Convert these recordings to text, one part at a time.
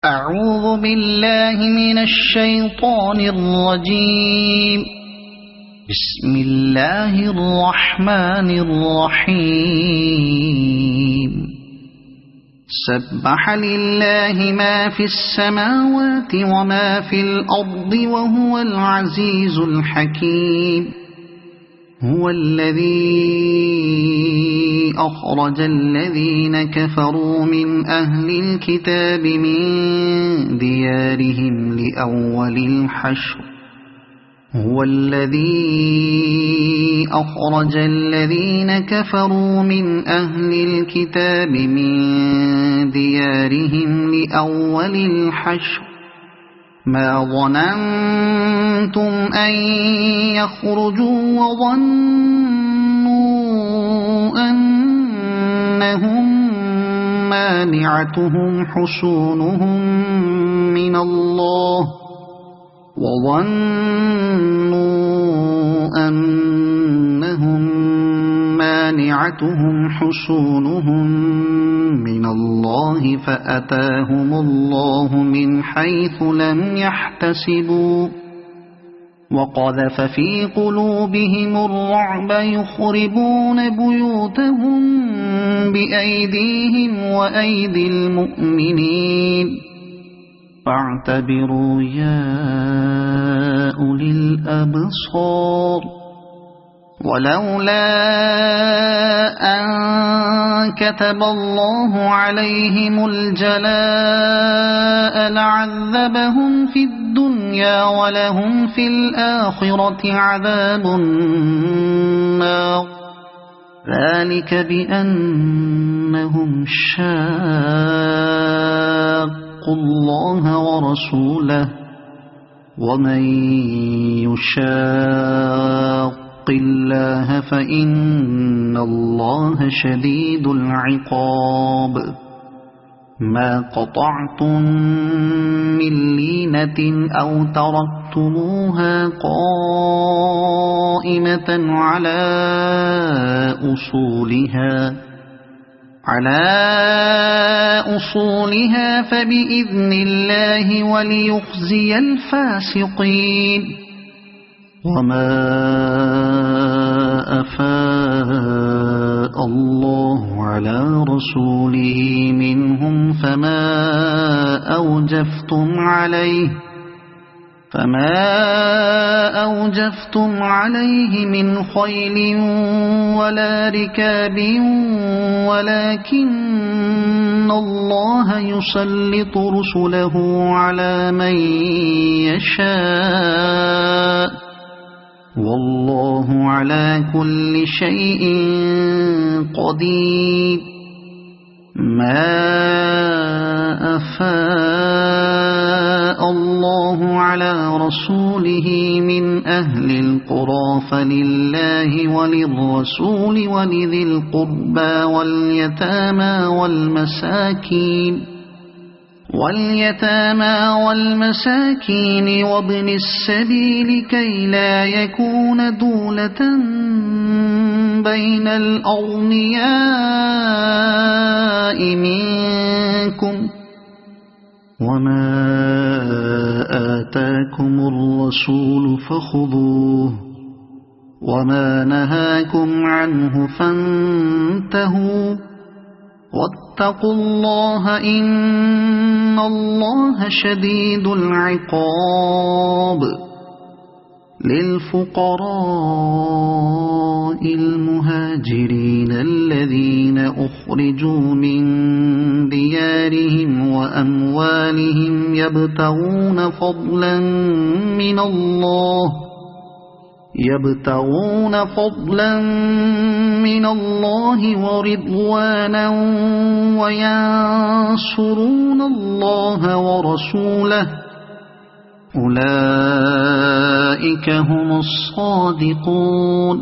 أعوذ بالله من الشيطان الرجيم. بسم الله الرحمن الرحيم. سبح لله ما في السماوات وما في الأرض وهو العزيز الحكيم. هو الذي أخرج الذين كفروا من أهل الكتاب من ديارهم لأول الحشر. هو الذي أخرج الذين كفروا من أهل الكتاب من ديارهم لأول الحشر ما ظننتم أن يخرجوا وظنوا أنهم مانعتهم حصونهم من الله من الله فأتاهم الله من حيث لم يحتسبوا وقذف في قلوبهم الرعب يخربون بيوتهم بأيديهم وأيدي المؤمنين فاعتبروا يا أولي الأبصار. ولولا أن كتب الله عليهم الجلاء لعذبهم في الدنيا ولهم في الآخرة عذاب النار. ذلك بأنهم شاقوا الله ورسوله ومن يشاق الله فإن الله شديد العقاب. ما قطعتم من لينة أو تركتموها قائمة على أصولها فبإذن الله وليخزي الفاسقين. وما أفاء الله على رسوله منهم فما أوجفتم عليه من خيل ولا ركاب ولكن الله يسلط رسله على من يشاء والله على كل شيء قدير. ما أفاء الله على رسوله من أهل القرى فلله وللرسول ولذي القربى واليتامى والمساكين وابن السبيل كي لا يكون دولة بين الأغنياء منكم. وما آتاكم الرسول فخذوه وما نهاكم عنه فانتهوا واتقوا الله إن الله شديد العقاب. للفقراء المهاجرين الذين أخرجوا من ديارهم وأموالهم يبتغون فضلا من الله ورضوانا وينصرون الله ورسوله أولئك هم الصادقون.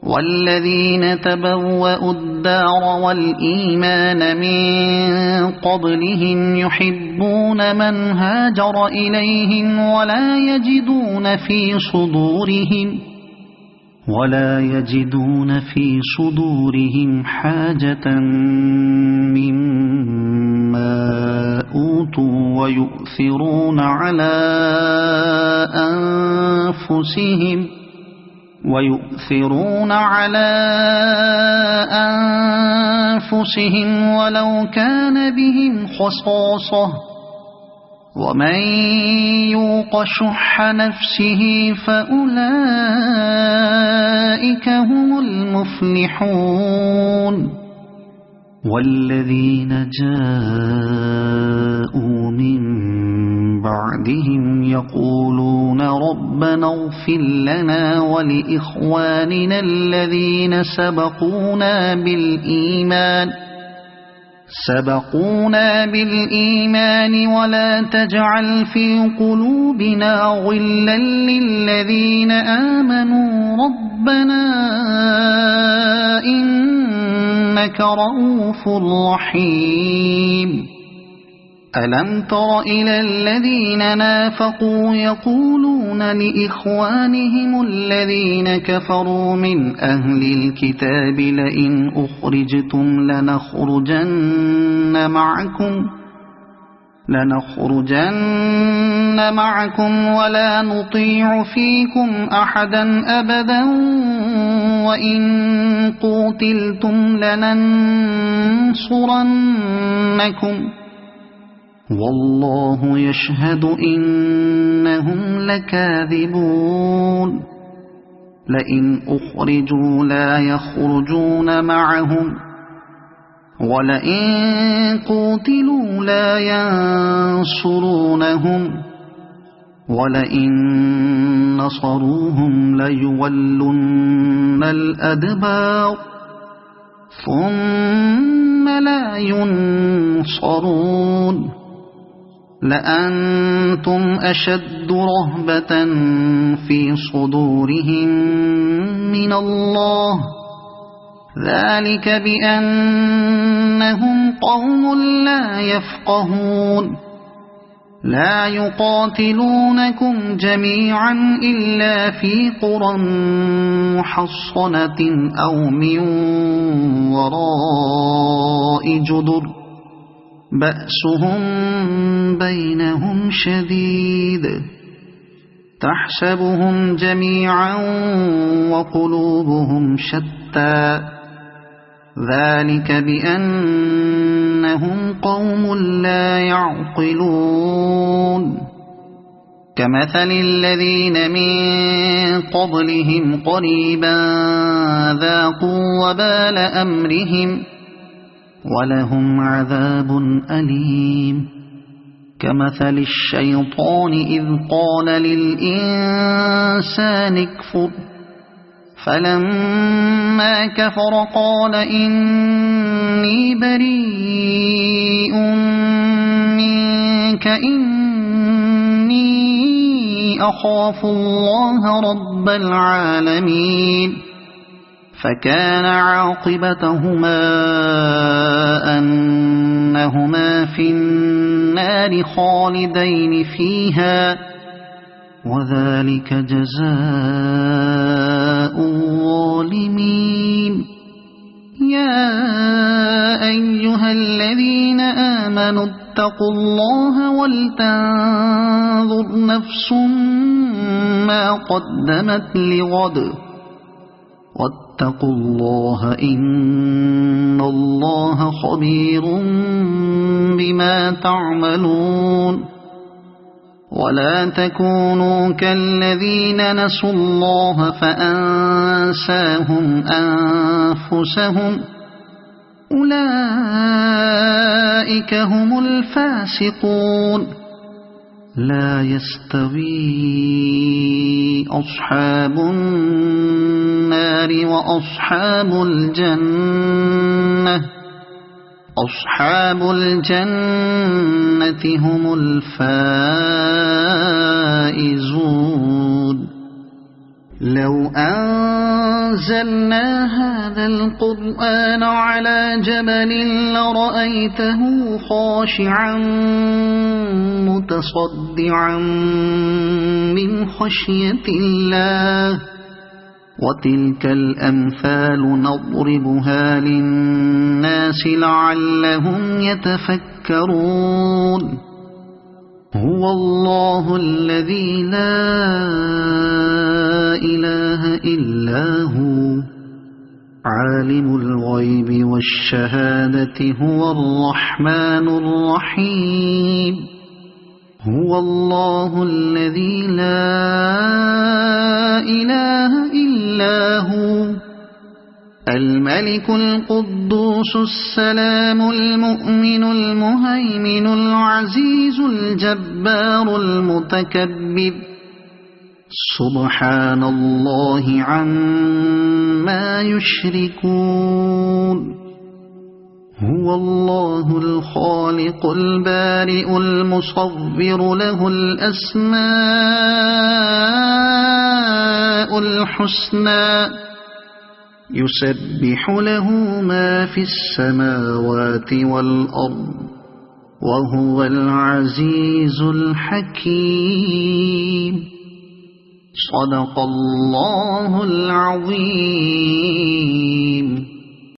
والذين تبوأوا الدار والإيمان من قبلهم يحبون من هاجر إليهم ولا يجدون في صدورهم حاجة مما أوتوا ويؤثرون على أنفسهم ولو كان بهم خصاصة ومن يوق شح نفسه فأولئك هم المفلحون والذين جاءوا من بعدهم يقولون ربنا اغفر لنا ولإخواننا الذين سبقونا بالإيمان ولا تجعل في قلوبنا غلا للذين آمنوا ربنا إنك رؤوف رحيم ألم تر إلى الذين نافقوا يقولون لإخوانهم الذين كفروا من أهل الكتاب لئن أخرجتم لنخرجن معكم ولا نطيع فيكم أحدا أبدا وإن قوتلتم لننصرنكم والله يشهد إنهم لكاذبون لئن أخرجوا لا يخرجون معهم ولئن قوتلوا لا ينصرونهم ولئن نصروهم ليولن الأدبار ثم لا ينصرون لأنتم أشد رهبة في صدورهم من الله ذلك بأنهم قوم لا يفقهون لا يقاتلونكم جميعا إلا في قرى محصنة أو من وراء جدر بأسهم بينهم شديد تحسبهم جميعا وقلوبهم شتى ذلك بأنهم قوم لا يعقلون كمثل الذين من قبلهم قريبا ذاقوا وبال أمرهم ولهم عذاب أليم كمثل الشيطان إذ قال للإنسان اكفر فلما كفر قال إني بريء منك إني أخاف الله رب العالمين فكان عاقبتهما أنهما في النار خالدين فيها وذلك جزاء الظالمين يا أيها الذين آمنوا اتقوا الله ولتنظر نفس ما قدمت لغد واتقوا الله إن الله خبير بما تعملون ولا تكونوا كالذين نسوا الله فأنساهم أنفسهم أولئك هم الفاسقون لا يستوي أصحاب النار وأصحاب الجنة أصحاب الجنة هم الفائزون لو أنزلنا هذا القرآن على جبل لرأيته خاشعا متصدعا من خشية الله وتلك الأمثال نضربها للناس لعلهم يتفكرون يتفكرون هو الله الذي لا إله إلا هو عالم الغيب والشهادة هو الرحمن الرحيم هو الله الذي لا إله إلا هو الملك القدوس السلام المؤمن المهيمن العزيز الجبار المتكبر سبحان الله عما يشركون هو الله الخالق البارئ المصور له الأسماء الحسنى يسبح له ما في السماوات والأرض وهو العزيز الحكيم صدق الله العظيم.